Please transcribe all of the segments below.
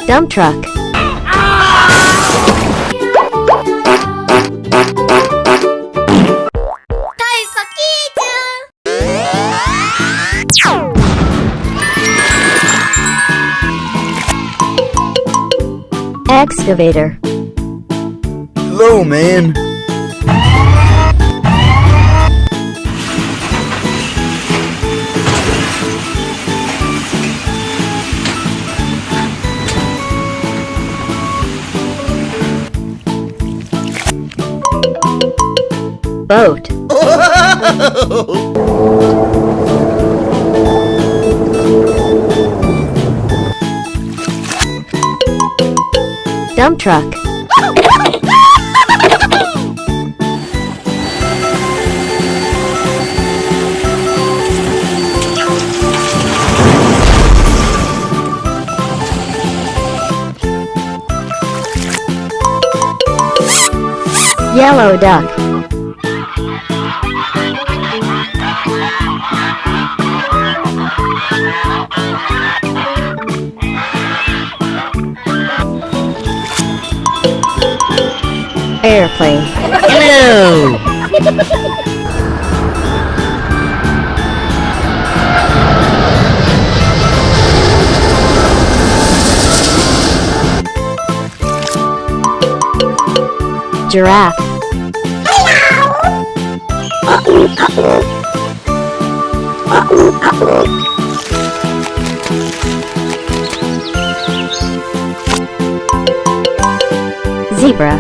Dump truck. Excavator. Hello, man. Boat. Dump truck. Yellow duck. Airplane. Hello. Giraffe. Zebra.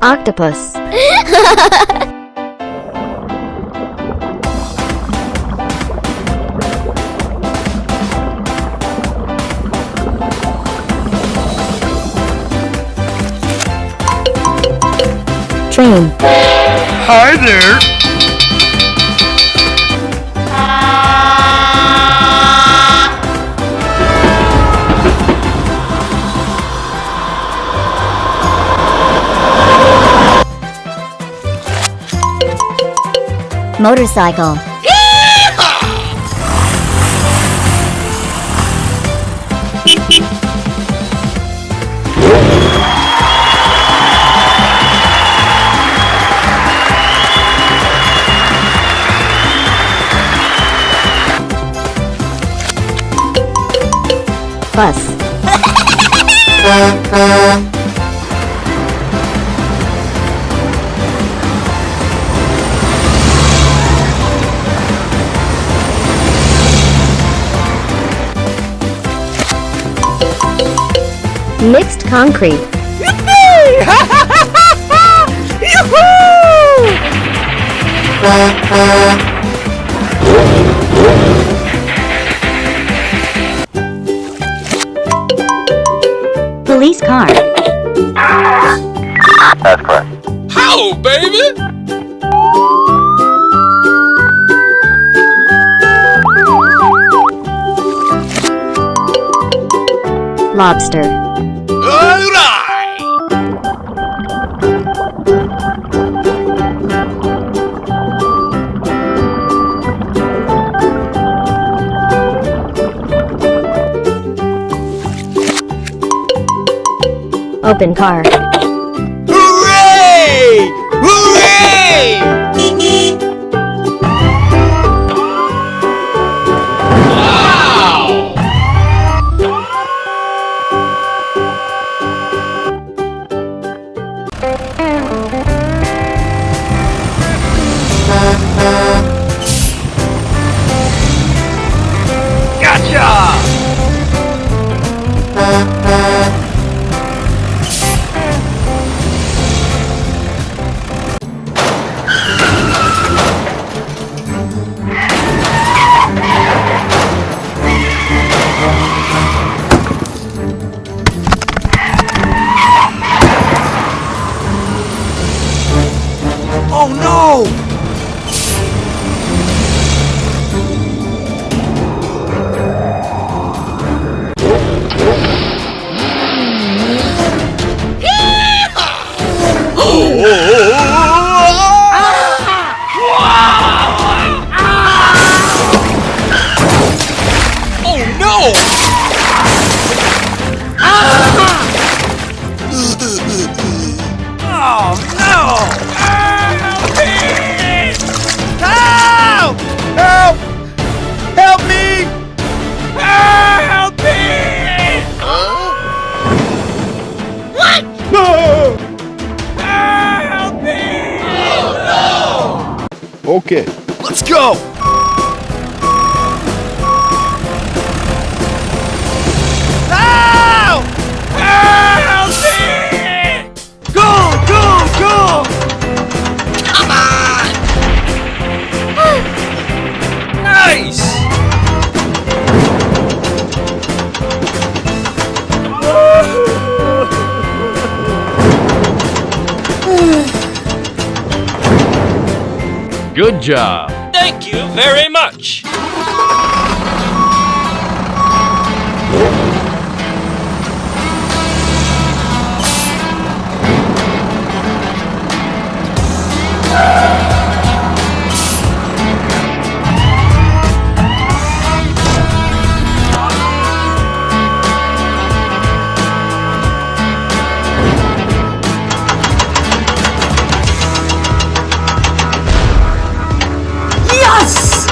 Octopus. Train. Hi there. Motorcycle. Bus. Mixed concrete. Police car. That's correct. How, baby? Lobster. All right. Open car. Hooray! Hooray! Wow! Gotcha! Oh no! Help me! Help! Help! Help me! Help me! What? No! Help me! Oh no! Okay, let's go! Help! Help me! Go! Go! Go! Come on! Nice! Good job. Thank you very much. Yes!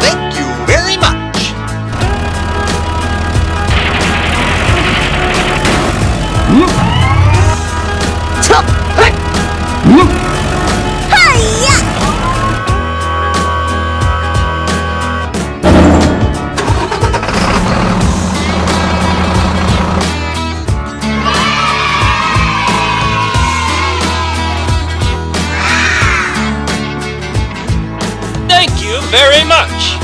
Thank you very much. Thank you very much.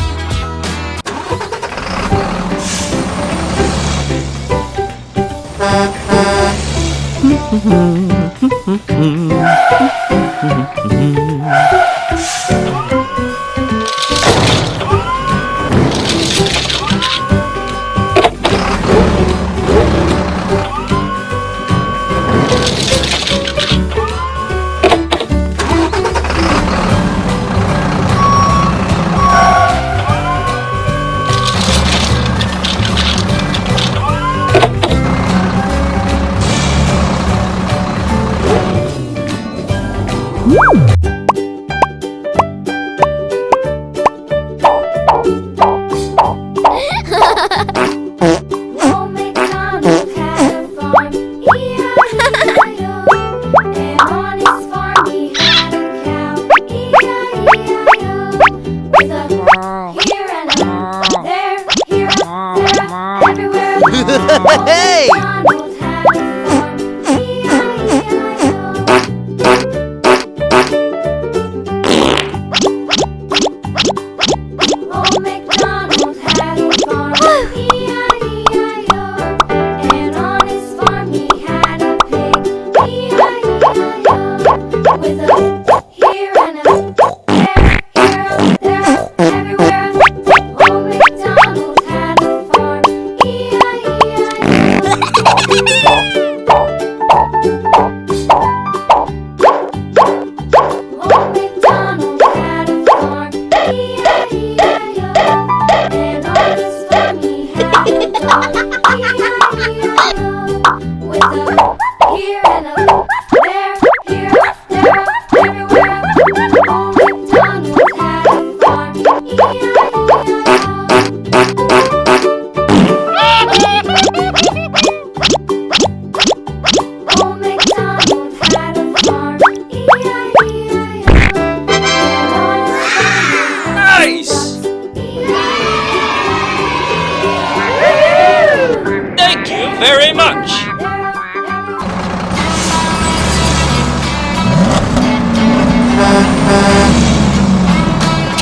Old MacDonald had a farm, E-I-E-I-O. And on his farm he had a cow, E-I-E-I-O. With a here and a there, here, there, everywhere. Hey! MacDonald had a farm, E-I-E-I-O. Old MacDonald had a farm, E-I-E-I-O. And on his farm he had a pig, E-I-E-I-O. With a here and a there, everywhere. Old MacDonald had a farm, E-I-E-I-O. Old MacDonald had a farm, E-I-E-I-O. And on his farm he had a dog, E-I-E-I-O. With a here and a there, everywhere. Old MacDonald had a farm, E-I-E-I-O. Old MacDonald had a farm, E-I-E-I-O. And on his farm he had Nice. Thank you very much.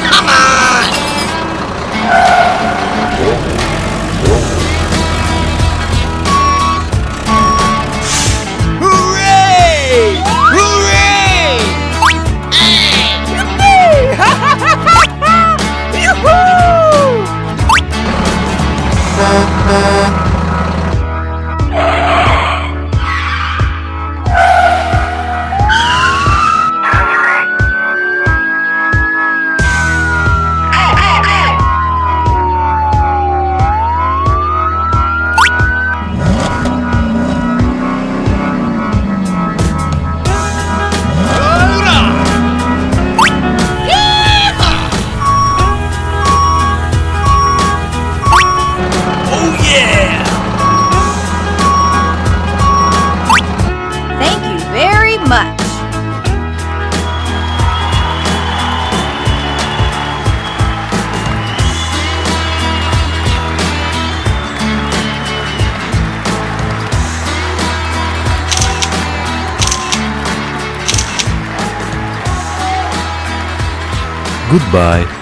Come on. Hooray! Hooray! Yippee! Goodbye.